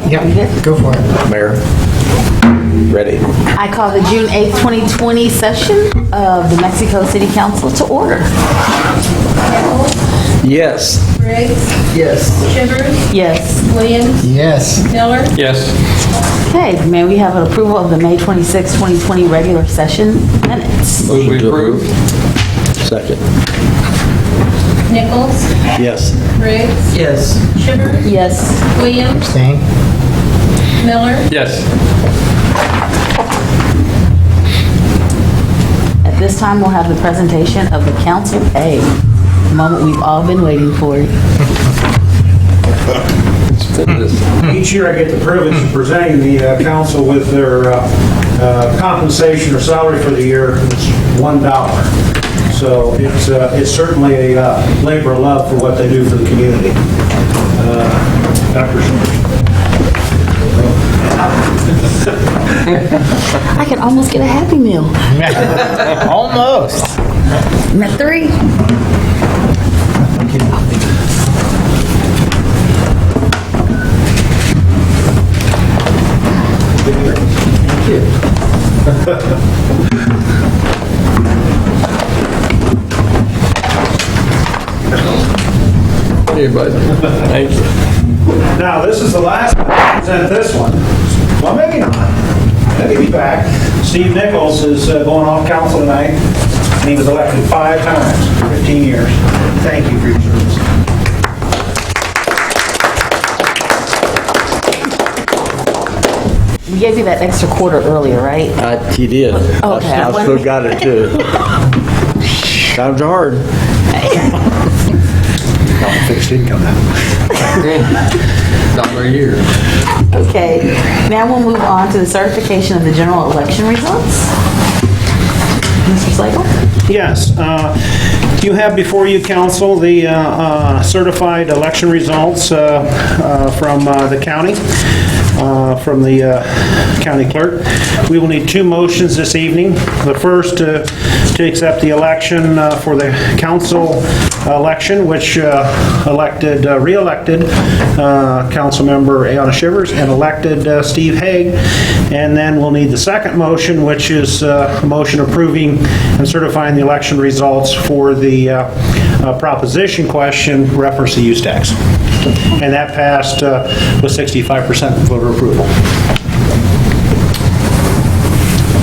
Yep, go for it. Mayor, ready. I call the June 8th, 2020 session of the Mexico City Council to order. Yes. Briggs, Yes. Shivers, Yes. Williams, Yes. Miller, Yes. Okay, may we have an approval of the May 26th, 2020 regular session minutes? Move we approve. Second. Nichols, Yes. Briggs, Yes. Shivers, Yes. Williams, Abstain? Miller, Yes. At this time, we'll have the presentation of the council pay, the moment we've all been waiting for. Each year I get the privilege of presenting the council with their compensation or salary for the year. It's $1. So it's certainly a labor of love for what they do for the community. Dr. Schmidt. I can almost get a Happy Meal. Almost. I'm at 3. Hey, bud. Thank you. Now, this is the last time I present this one. Well, maybe not. Maybe back. Steve Nichols is going off council tonight, and he was elected 5 times for 15 years. Thank you for your service. We gave you that extra quarter earlier, right? You did. Okay, I I still got it too. Times are hard. Not fixed income Dollar a year. Okay, now we'll move on to the certification of the general election results. Mr. Slagle? Yes. You have before you, council, the certified election results from the county, from the county clerk. We will need 2 motions this evening. The first to accept the election for the council election, which re-elected council member Ayanna Shivers and elected Steve Hague. And then we'll need the second motion, which is a motion approving and certifying the election results for the proposition question reference to use tax. And that passed with 65% voter approval.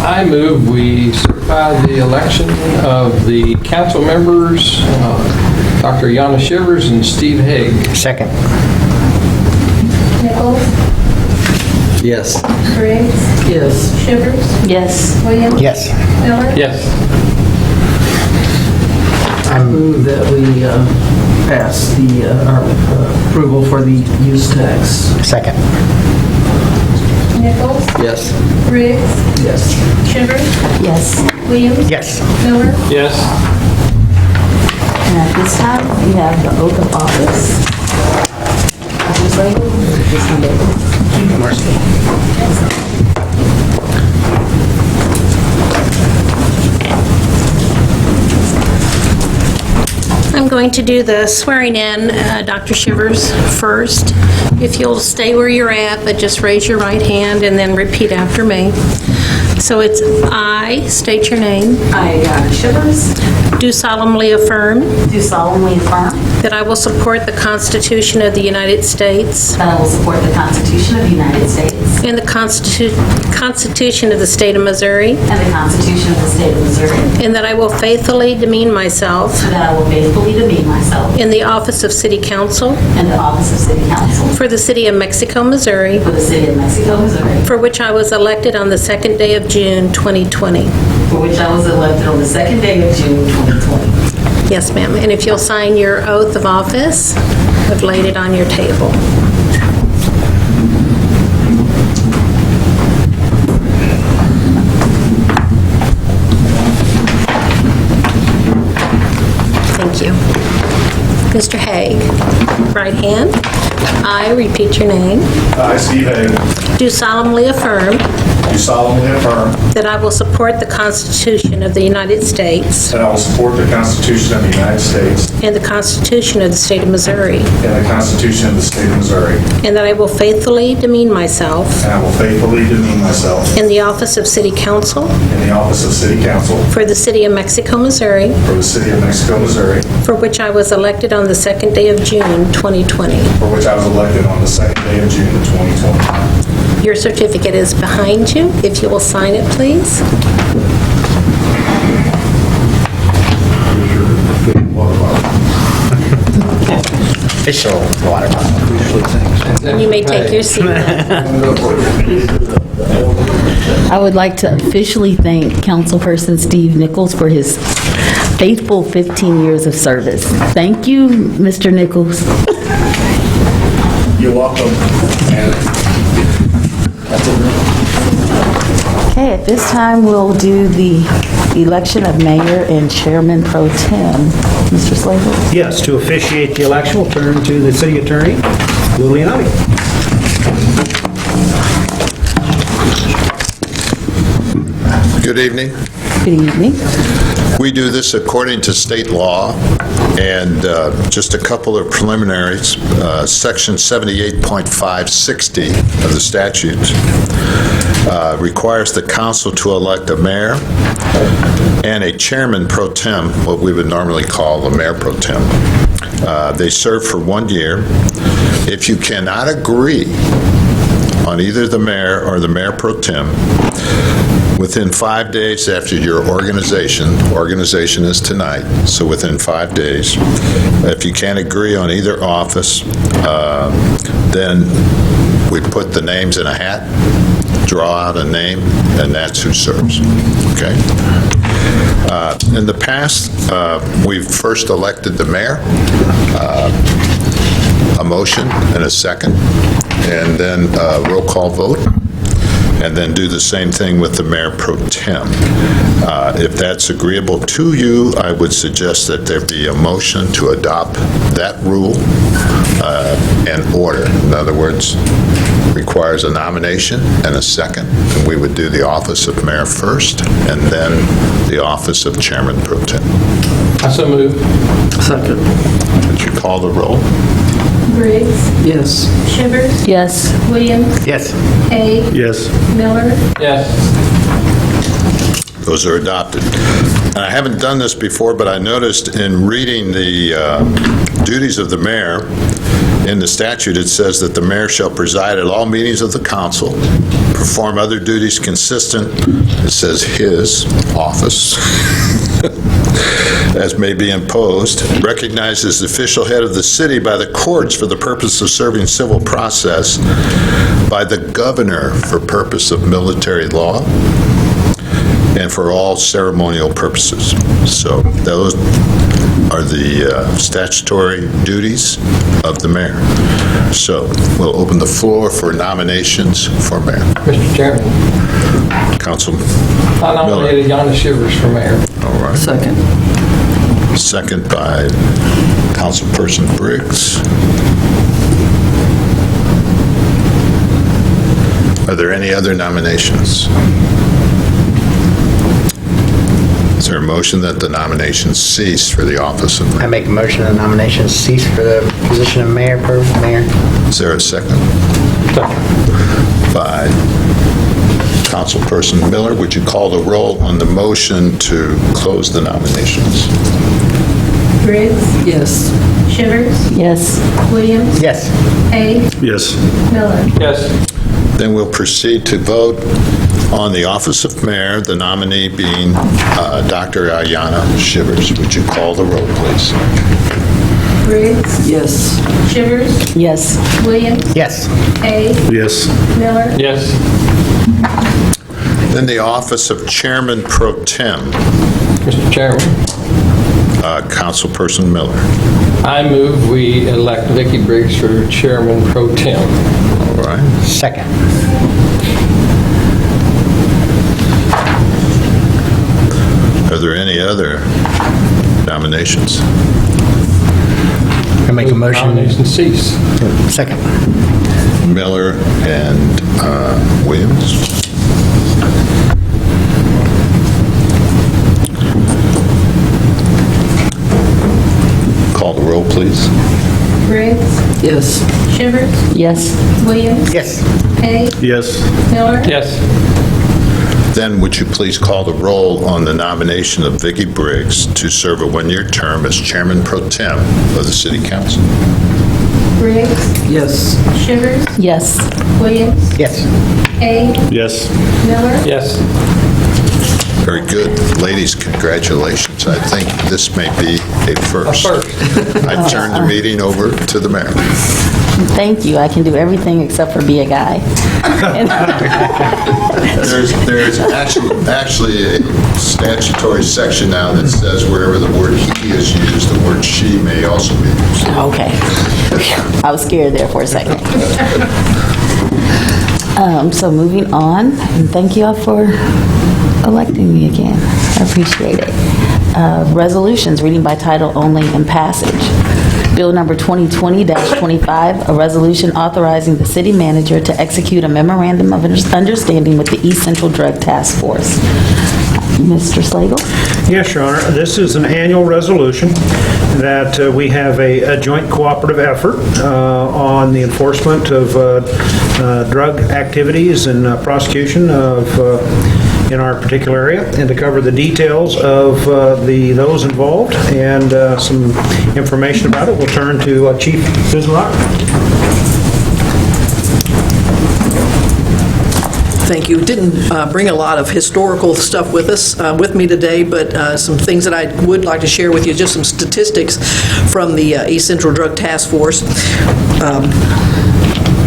I move we certify the election of the council members, Dr. Ayanna Shivers and Steve Hague. Second. Nichols, Yes. Briggs, Yes. Shivers, Yes. Williams, Yes. Miller, Yes. I move that we pass the approval for the use tax. Second. Nichols, Yes. Briggs, Yes. Shivers, Yes. Williams, Yes. Miller, Yes. And at this time, we have the oath of office. Mr. Slagle? This one, David. I'm going to do the swearing in Dr. Shivers first. If you'll stay where you're at, but just raise your right hand and then repeat after me. So it's I, state your name, I, Shivers, do solemnly affirm do solemnly affirm that I will support the Constitution of the United States that I will support the Constitution of the United States and the Constitution of the State of Missouri, and the Constitution of the State of Missouri, and that I will faithfully demean myself and that I will faithfully demean myself in the office of City Council in the office of City Council for the City of Mexico, Missouri, for the City of Mexico, Missouri, for which I was elected on the second day of June 2020. for which I was elected on the second day of June 2020. Yes, ma'am. And if you'll sign your oath of office, I've laid it on your table. Thank you. Mr. Hague, right hand. I repeat your name. I, Steve Hague, Do solemnly affirm do solemnly affirm that I will support the Constitution of the United States that I will support the Constitution of the United States and the Constitution of the State of Missouri, and the Constitution of the State of Missouri, and that I will faithfully demean myself and I will faithfully demean myself in the office of City Council in the office of City Council for the City of Mexico, Missouri, for the City of Mexico, Missouri, for which I was elected on the second day of June, 2020. for which I was elected on the second day of June of 2020. Your certificate is behind you. If you will sign it, please. Official water bottle. And you may take your seat now. I would like to officially thank Councilperson Steve Nichols for his faithful 15 years of service. Thank you, Mr. Nichols. You're welcome. Okay, at this time, we'll do the election of mayor and chairman pro tem. Mr. Slagle? Yes, to officiate the election, we'll turn to the city attorney, Lou Leonotti. Good evening. Good evening. We do this according to state law, and just a couple of preliminaries. Section 78.560 of the statute requires the council to elect a mayor and a chairman pro tem, what we would normally call the mayor pro tem. They serve for 1 year. If you cannot agree on either the mayor or the mayor pro tem, within 5 days after your organization is tonight, so within 5 days, if you can't agree on either office, then we put the names in a hat, draw out a name, and that's who serves, okay? In the past, we've first elected the mayor, a motion and a second, and then a roll call vote, and then do the same thing with the mayor pro tem. If that's agreeable to you, I would suggest that there be a motion to adopt that rule and order. In other words, requires a nomination and a second, and we would do the office of mayor first, and then the office of chairman pro tem. I so move. Second. Would you call the roll? Briggs, Yes. Shivers, Yes. Williams, Yes. Hay, Yes. Miller, Yes. Those are adopted. And I haven't done this before, but I noticed in reading the duties of the mayor, in the statute, it says that the mayor shall preside at all meetings of the council, perform other duties consistent, it says his office, as may be imposed, recognized as the official head of the city by the courts for the purpose of serving civil process, by the governor for purpose of military law, and for all ceremonial purposes. So those are the statutory duties of the mayor. So we'll open the floor for nominations for mayor. Mr. Chairman, Councilman I nominated Yana Shivers for mayor. All right. Second. Second by Councilperson Briggs. Are there any other nominations? Is there a motion that the nominations cease for the office of I mayor? make a motion the nomination cease for the position of mayor per mayor. Is there a second? By Councilperson Miller. Would you call the roll on the motion to close the nominations? Briggs, Yes. Shivers, Yes. Williams, Yes. Hay, Yes. Miller. Yes. Then we'll proceed to vote on the office of mayor, the nominee being Dr. Ayanna Shivers. Would you call the roll, please? Briggs, Yes. Shivers, Yes. Williams, Yes. Hay, Yes. Miller. Yes. Then the office of chairman pro tem, Mr. Chairman, Councilperson Miller. I move we elect Vicki Briggs for chairman pro tem. All right. Second. Are there any other nominations? I make a motion. Nomination cease. Second. Miller and Williams? Call the roll, please. Briggs, Yes. Shivers, Yes. Williams, Yes. Hay, Yes. Miller, Yes. Then would you please call the roll on the nomination of Vicki Briggs to serve a one-year term as Chairman Pro Tem of the City Council? Briggs, Yes. Shivers, Yes. Williams, Yes. Hay, Yes. Miller, Yes. Very good. Ladies, congratulations. I think this may be a first. I turn the meeting over to the mayor. Thank you. I can do everything except for be a guy. There's actually a statutory section now that says wherever the word "he" is used, the word "she" may also be used. Okay. I was scared there for a second. So moving on, and thank you all for electing me again. I appreciate it. Resolutions, reading by title only and passage. Bill number 2020-25, a resolution authorizing the city manager to execute a memorandum of understanding with the East Central Drug Task Force. Mr. Slagle? Yes, Your Honor. This is an annual resolution that we have a joint cooperative effort on the enforcement of drug activities and prosecution of in our particular area, and to cover the details of those involved and some information about it, we'll turn to Chief Bismarck. Thank you. Didn't bring a lot of historical stuff with us, with me today, but some things that I would like to share with you, just some statistics from the East Central Drug Task Force.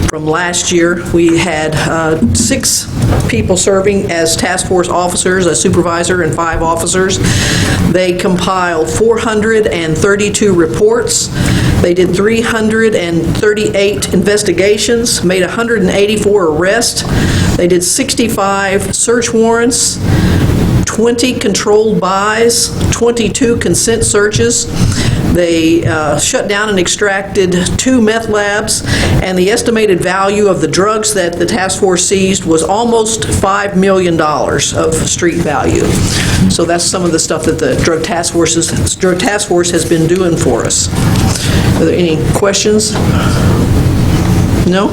From last year, we had 6 people serving as task force officers, a supervisor and 5 officers. They compiled 432 reports. They did 338 investigations, made 184 arrests. They did 65 search warrants, 20 controlled buys, 22 consent searches. They shut down and extracted 2 meth labs, and the estimated value of the drugs that the task force seized was almost $5 million of street value. So that's some of the stuff that the Drug Task Force has been doing for us. Are there any questions? No?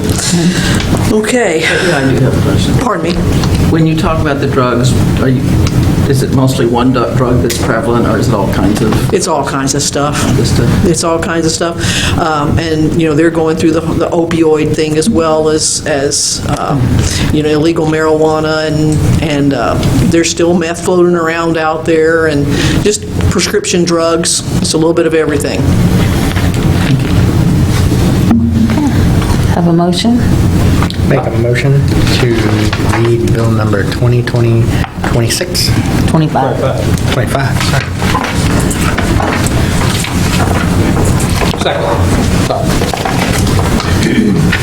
Okay. Yeah, I do have a question. Pardon me? When you talk about the drugs, is it mostly one drug that's prevalent, or is it all kinds of It's all kinds of stuff. stuff? It's all kinds of stuff. And, you know, they're going through the opioid thing as well as you know, illegal marijuana, and there's still meth floating around out there, and just prescription drugs. It's a little bit of everything. Have a motion? Make a motion to read bill number 2020-26. 25. 25, sorry. Second. Sorry.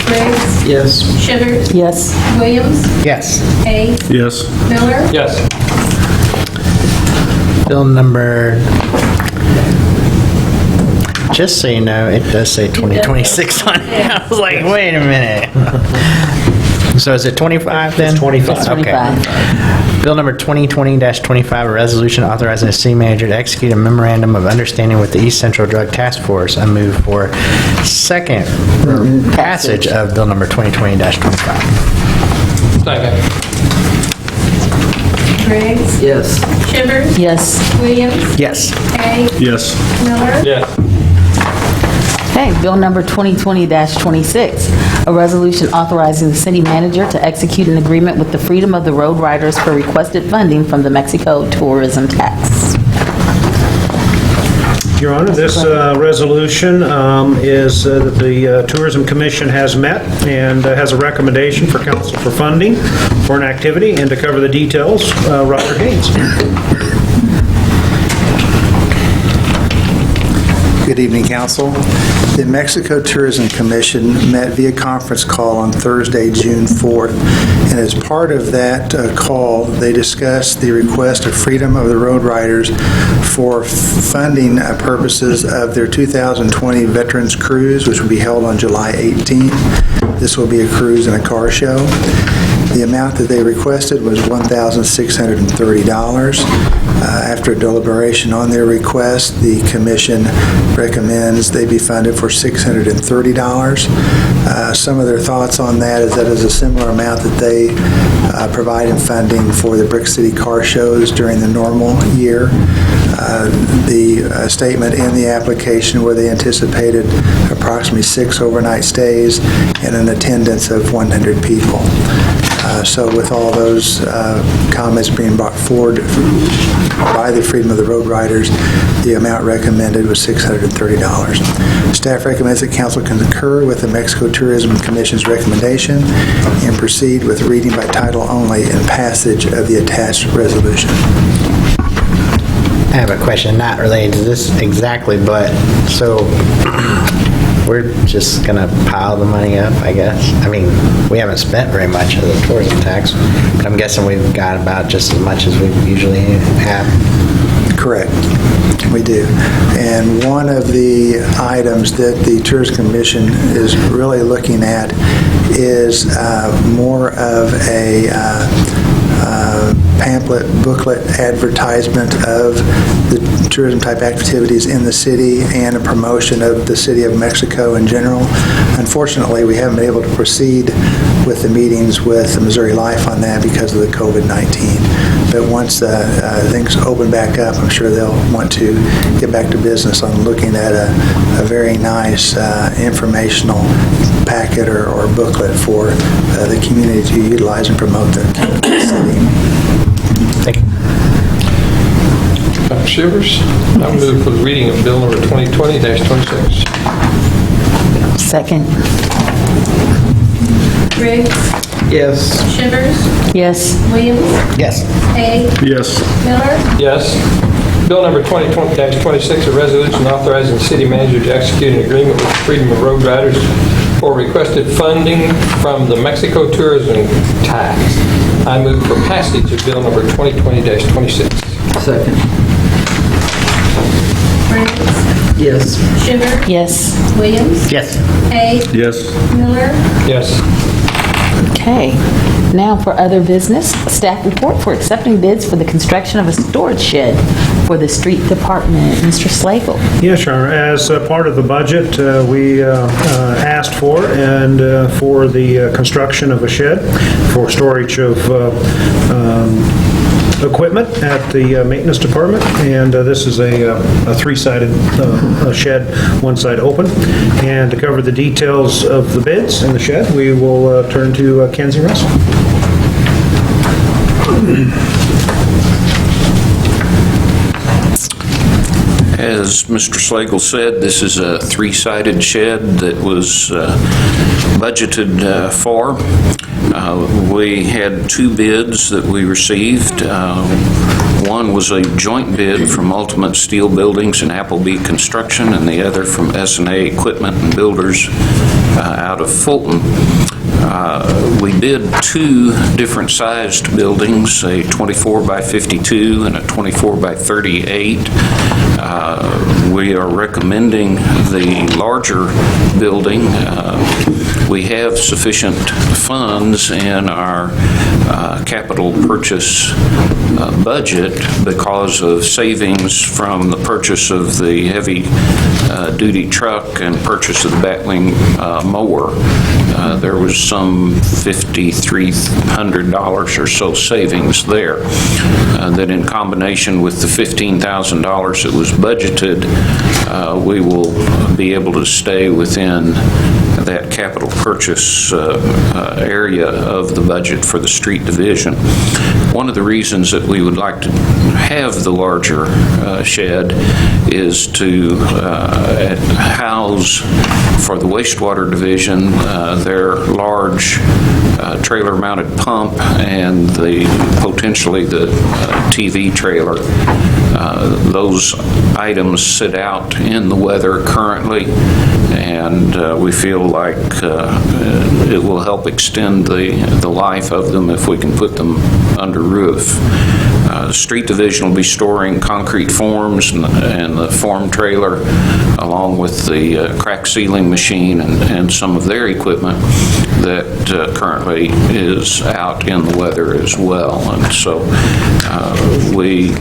Briggs, Yes. Shivers, Yes. Williams, Yes. Hay, Yes. Miller, Yes. Bill number, just so you know, it does say 2026 on it. I was like, wait a minute. So is it 25 then? It's 25. It's Okay. 25. Bill number 2020-25, a resolution authorizing the city manager to execute a memorandum of understanding with the East Central Drug Task Force. I move for second passage of bill number 2020-25. Second. Briggs, Yes. Shivers, Yes. Williams, Yes. Hay, Yes. Miller, Yes. Okay, bill number 2020-26, a resolution authorizing the city manager to execute an agreement with the Freedom of the Road Riders for requested funding from the Mexico tourism tax. Your Honor, this resolution is that the Tourism Commission has met and has a recommendation for council for funding for an activity, and to cover the details, Roger Haynes. Good evening, council. The Mexico Tourism Commission met via conference call on Thursday, June 4th, and as part of that call, they discussed the request of Freedom of the Road Riders for funding purposes of their 2020 Veterans Cruise, which will be held on July 18th. This will be a cruise and a car show. The amount that they requested was $1,630. After deliberation on their request, the commission recommends they be funded for $630. Some of their thoughts on that is a similar amount that they provide in funding for the Brick City car shows during the normal year. The statement in the application where they anticipated approximately 6 overnight stays and an attendance of 100 people. So with all those comments being brought forward by the Freedom of the Road Riders, the amount recommended was $630. Staff recommends that council concur with the Mexico Tourism Commission's recommendation and proceed with reading by title only and passage of the attached resolution. I have a question not related to this exactly, but so we're just gonna pile the money up, I guess? I mean, we haven't spent very much of the tourism tax, but I'm guessing we've got about just as much as we usually have. Correct. We do. And one of the items that the Tourism Commission is really looking at is more of a pamphlet, booklet advertisement of the tourism type activities in the city and a promotion of the City of Mexico in general. Unfortunately, we haven't been able to proceed with the meetings with the Missouri Life on that because of the COVID-19. But once things open back up, I'm sure they'll want to get back to business on looking at a very nice informational packet or booklet for the community to utilize and promote the city. Thank you. Dr. Shivers, I move for the reading of bill number 2020-26. Second. Briggs? Yes. Shivers? Yes. Williams? Yes. Hay? Yes. Miller? Yes. Bill number 2020-26, a resolution authorizing the city manager to execute an agreement with the Freedom of Road Riders for requested funding from the Mexico tourism tax. I move for passage of bill number 2020-26. Second. Briggs? Yes. Shivers? Yes. Williams? Yes. Hay? Yes. Miller? Yes. Okay. Now for other business, staff report for accepting bids for the construction of a storage shed for the street department. Mr. Slagle. Yes, Your Honor. As part of the budget, we asked for the construction of a shed for storage of equipment at the maintenance department, and this is a three-sided shed, one side open. And to cover the details of the bids in the shed, we will turn to Kenzie Russell. As Mr. Slagle said, this is a three-sided shed that was budgeted for. We had two bids that we received. One was a joint bid from Ultimate Steel Buildings and Appleby Construction, and the other from S&A Equipment and Builders out of Fulton. We bid two different sized buildings, a 24 by 52 and a 24 by 38. We are recommending the larger building. We have sufficient funds in our capital purchase budget because of savings from the purchase of the heavy-duty truck and purchase of the Batwing mower. There was some $5,300 or so savings there. That in combination with the $15,000 that was budgeted, we will be able to stay within that capital purchase area of the budget for the street division. One of the reasons that we would like to have the larger shed is to house for the wastewater division their large trailer-mounted pump and potentially the TV trailer. Those items sit out in the weather currently, and we feel like it will help extend the life of them if we can put them under roof. The street division will be storing concrete forms and the form trailer, along with the crack sealing machine and some of their equipment that currently is out in the weather as well. And so we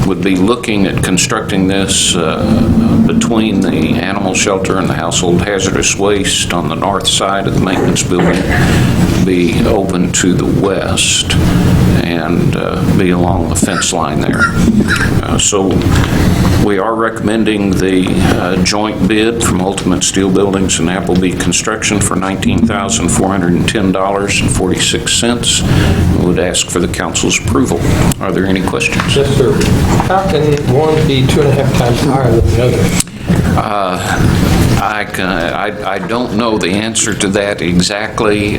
would be looking at constructing this between the animal shelter and the household hazardous waste on the north side of the maintenance building, be open to the west, and be along the fence line there. So we are recommending the joint bid from Ultimate Steel Buildings and Appleby Construction for $19,410.46. We would ask for the council's approval. Are there any questions? Yes, sir. How can one be 2.5 times higher than the other? I don't know the answer to that exactly.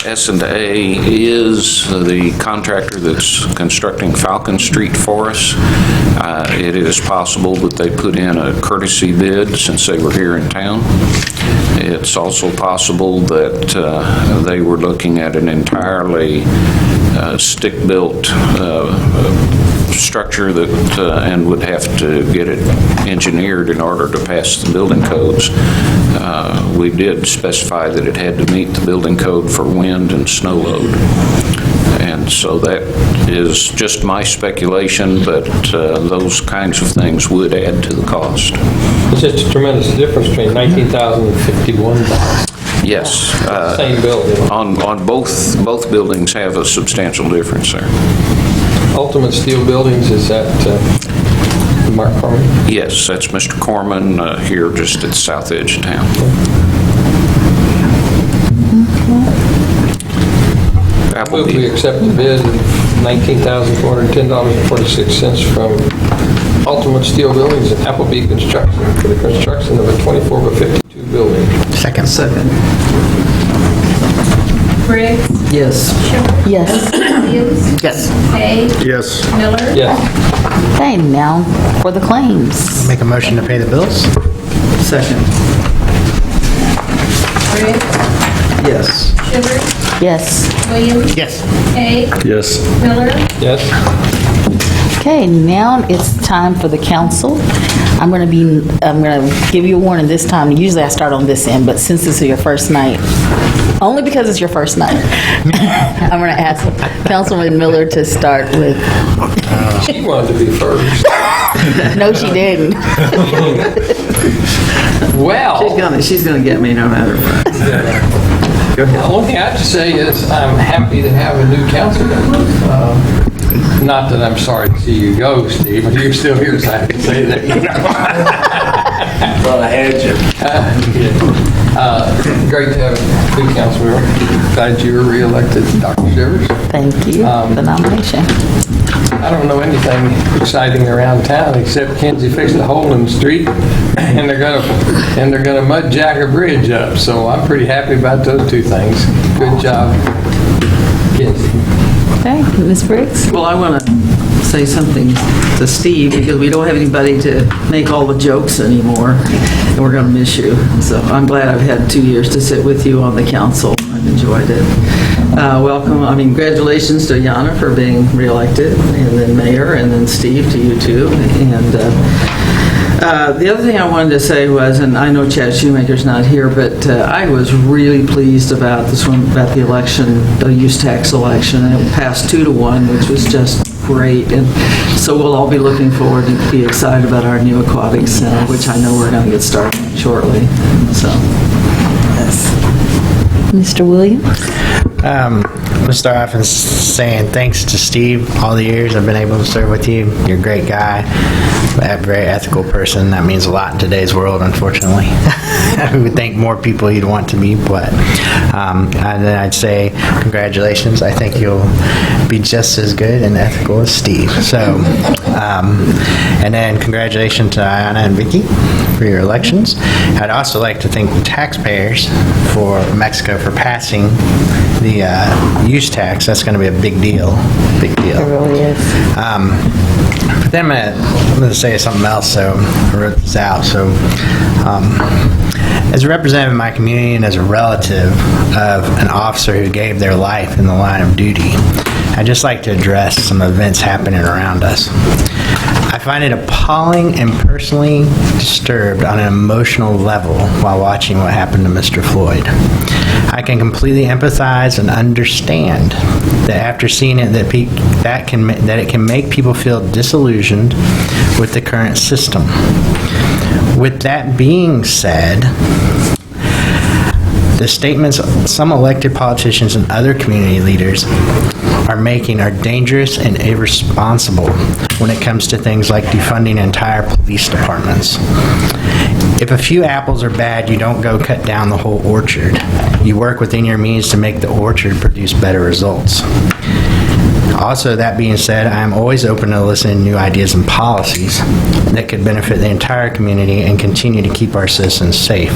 S&A is the contractor that's constructing Falcon Street for us. It is possible that they put in a courtesy bid since they were here in town. It's also possible that they were looking at an entirely stick-built structure that and would have to get it engineered in order to pass the building codes. We did specify that it had to meet the building code for wind and snow load. And so that is just my speculation, but those kinds of things would add to the cost. It's just a tremendous difference between $19,000 and $51,000. Yes. Same building. On both buildings have a substantial difference there. Ultimate Steel Buildings, is that Mark Corman? Yes, that's Mr. Corman here just at the south edge of town. I move we accept the bid of $19,410.46 from Ultimate Steel Buildings and Appleby Construction for the construction of a 24 by 52 building. Second. Briggs? Yes. Schubert? Yes. Hughes? Yes. Hay? Yes. Miller? Yes. Okay, now for the claims. Make a motion to pay the bills? Second. Briggs? Yes. Schubert? Yes. Williams? Yes. Hay? Yes. Miller? Yes. Okay, now it's time for the council. I'm going to give you a warning this time. Usually I start on this end, but since this is your first night, only because it's your first night, I'm going to ask Councilman Miller to start with. She wanted to be first. No, she didn't. Well, She's gonna get me no matter what. Go the ahead. only thing I have to say is I'm happy to have a new council member. Not that I'm sorry to see you go, Steve, but you're still here, so I have to say that. Well, I had you. Great to have a new council member. Glad you were reelected, Dr. Shivers. Thank you for the nomination. I don't know anything exciting around town except Kenzie fixed a hole in the street and they're gonna mud jack a bridge up. So I'm pretty happy about those two things. Good job, Kenzie. Okay, Ms. Briggs? Well, I want to say something to Steve, because we don't have anybody to make all the jokes anymore, and we're going to miss you. So I'm glad I've had 2 years to sit with you on the council. I've enjoyed it. Congratulations to Yana for being reelected, and then Mayor, and then Steve, to you too. And the other thing I wanted to say was, and I know Chad Shoemaker's not here, but I was really pleased about this one, about the election, the use tax election. It passed 2-1, which was just great. And so we'll all be looking forward and be excited about our new aquatic center, which I know we're going to get started shortly. So, yes. Mr. Williams? I'm going to start off and saying thanks to Steve. All the years I've been able to serve with you. You're a great guy, a very ethical person. That means a lot in today's world, unfortunately. We would think more people you'd want to be, but and then I'd say congratulations. I think you'll be just as good and ethical as Steve. So, and then congratulations to Ayana and Vicky for your elections. I'd also like to thank the taxpayers for Mexico for passing the use tax, that's going to be a big deal. Big deal. It really is. But then I'm going to say something else, so I wrote this out. So, as a representative of my community and as a relative of an officer who gave their life in the line of duty, I'd just like to address some events happening around us. I find it appalling and personally disturbed on an emotional level while watching what happened to Mr. Floyd. I can completely empathize and understand that after seeing it, that it can make people feel disillusioned with the current system. With that being said, the statements some elected politicians and other community leaders are making are dangerous and irresponsible when it comes to things like defunding entire police departments. If a few apples are bad, you don't go cut down the whole orchard. You work within your means to make the orchard produce better results. Also, that being said, I am always open to listening to new ideas and policies that could benefit the entire community and continue to keep our citizens safe.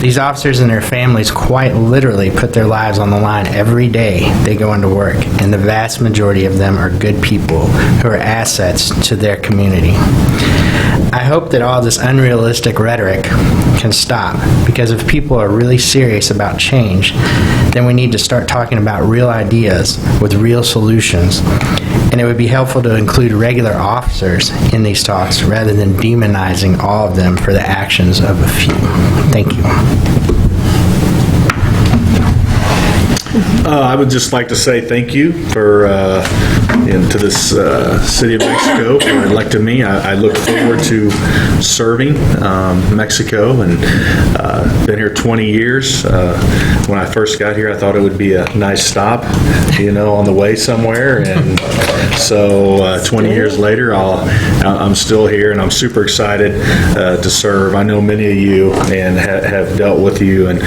These officers and their families quite literally put their lives on the line every day they go into work, and the vast majority of them are good people who are assets to their community. I hope that all this unrealistic rhetoric can stop, because if people are really serious about change, then we need to start talking about real ideas with real solutions, and it would be helpful to include regular officers in these talks rather than demonizing all of them for the actions of a few. Thank you. I would just like to say thank you to this City of Mexico for electing me. I look forward to serving Mexico, and been here 20 years. When I first got here, I thought it would be a nice stop, on the way somewhere, and so 20 years later, I'm still here, and I'm super excited to serve. I know many of you and have dealt with you, and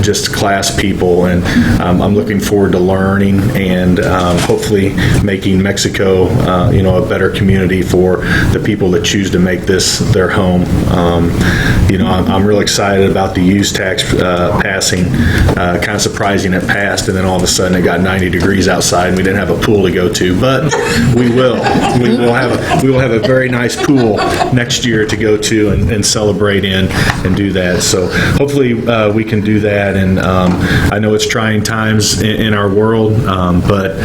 just class people, and I'm looking forward to learning and hopefully making Mexico, a better community for the people that choose to make this their home. I'm really excited about the use tax passing. Kind of surprising it passed, and then all of a sudden it got 90 degrees outside, and we didn't have a pool to go to. But we will. We will have a very nice pool next year to go to and celebrate in and do that. So hopefully we can do that. And I know it's trying times in our world, but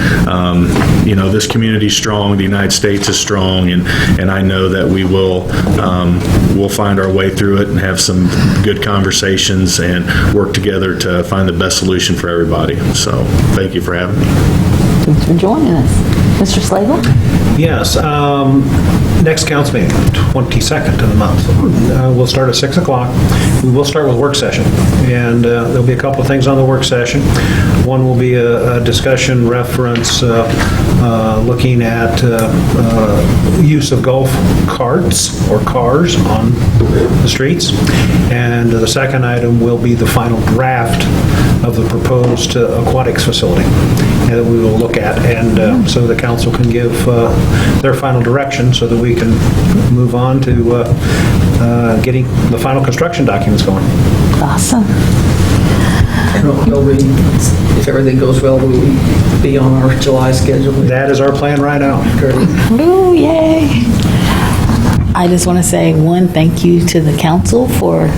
this community is strong. The United States is strong, and I know that we will we'll find our way through it and have some good conversations and work together to find the best solution for everybody. So thank you for having me. Thanks for joining us. Mr. Slagle? Yes. Next council meeting, 22nd of the month. We'll start at 6 o'clock. We will start with work session, and there'll be a couple of things on the work session. One will be a discussion reference looking at use of golf carts or cars on the streets. And the second item will be the final draft of the proposed aquatics facility that we will look at, and so the council can give their final direction so that we can move on to getting the final construction documents going. Awesome. If everything goes well, will we be on our July schedule? That is our plan right now. Ooh, yay. I just want to say thank you to the council for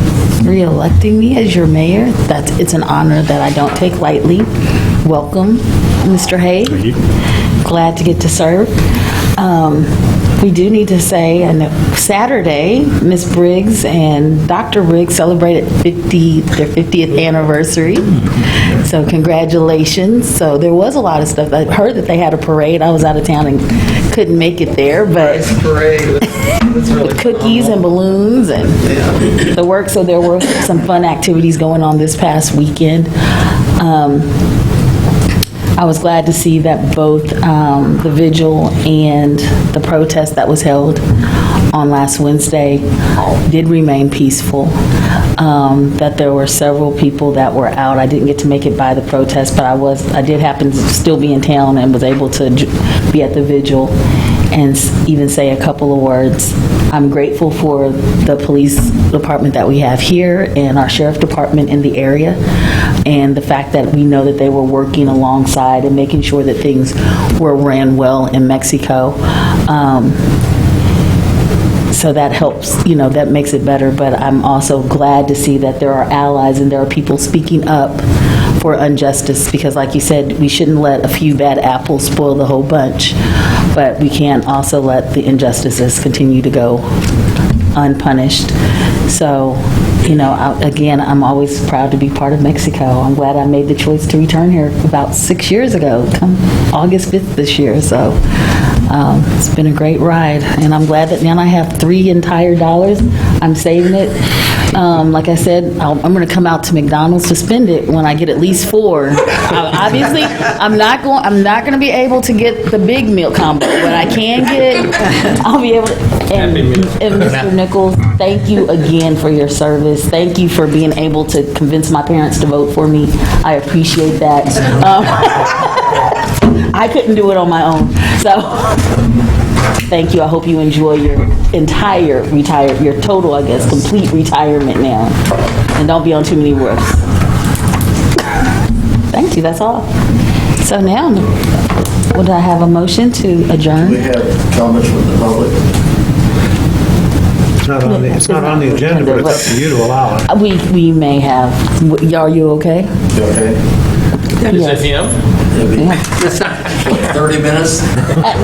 re-electing me as your mayor. It's an honor that I don't take lightly. Welcome, Mr. Hay. Thank you. Glad to get to serve. We do need to say, and Saturday, Ms. Briggs and Dr. Briggs celebrated their 50th anniversary. So congratulations. So there was a lot of stuff. I heard that they had a parade. I was out of town and couldn't make it there, but Parade. That's really cookies and balloons and the work. So there were some fun activities going on this past weekend. I was glad to see that both the vigil and the protest that was held on last Wednesday did remain peaceful, that there were several people that were out. I didn't get to make it by the protest, but I did happen to still be in town and was able to be at the vigil and even say a couple of words. I'm grateful for the police department that we have here and our sheriff department in the area. and the fact that we know that they were working alongside and making sure that things were ran well in Mexico. So that helps, that makes it better, but I'm also glad to see that there are allies and there are people speaking up for injustice, because like you said, we shouldn't let a few bad apples spoil the whole bunch, but we can't also let the injustices continue to go unpunished. So, again, I'm always proud to be part of Mexico. I'm glad I made the choice to return here about 6 years ago, come August 5th this year. So it's been a great ride, and I'm glad that now I have $3 entire dollars. I'm saving it. Like I said, I'm going to come out to McDonald's to spend it when I get at least 4. Obviously, I'm not going to be able to get the big meal combo, but I can get. I'll be able to. And Mr. Nichols, thank you again for your service. Thank you for being able to convince my parents to vote for me. I appreciate that. I couldn't do it on my own. So thank you. I hope you enjoy your entire your total, I guess, complete retirement now. And don't be on too many roofs. Thank you. That's all. So now, would I have a motion to adjourn? We have comments from the public. It's not on the agenda, but it's up to you to allow it. We may have. Are you okay? You okay? Is it him? 30 minutes?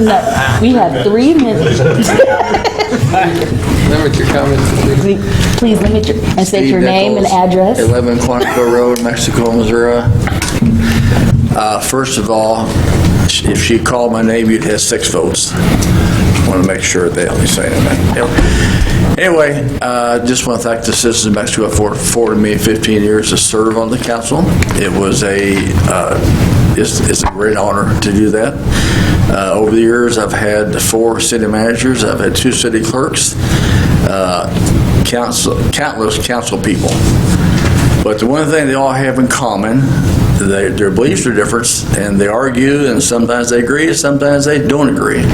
No, we have 3 minutes. Limit your comments to 3. Please limit and state your name and address. 11 Quantico Road, Mexico, Missouri. First of all, if she called my name, you'd have 6 votes. Want to make sure they only say that. Anyway, just want to thank the citizens of Mexico for affording me 15 years to serve on the council. It was it's a great honor to do that. Over the years, I've had 4 city managers, I've had 2 city clerks, countless council people. But the one thing they all have in common, their beliefs are different, and they argue, and sometimes they agree, and sometimes they don't agree.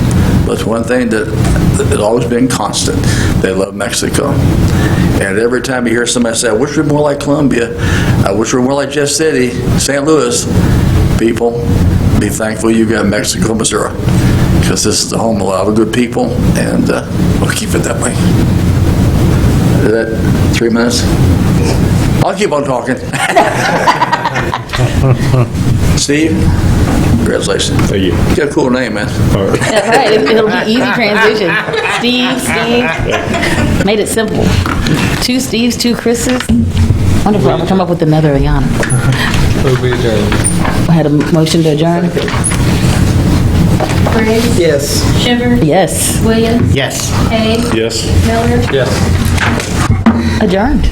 But one thing that has always been constant, they love Mexico. And every time you hear somebody say, I wish we were more like Columbia, I wish we were more like Jeff City, St. Louis, people, be thankful you got Mexico, Missouri, because this is the home of a lot of good people, and we'll keep it that way. Is that 3 minutes? I'll keep on talking. Steve, congratulations. Thank you. You got a cool name, man. That's right. It'll be easy transition. Steve. Made it simple. 2 Steves, 2 Chris's. Wonder if I'll ever come up with another Ayana. Move we adjourn. I had a motion to adjourn. Briggs? Yes. Shivers? Yes. Williams? Yes. Hay? Yes. Miller? Yes. Adjourned.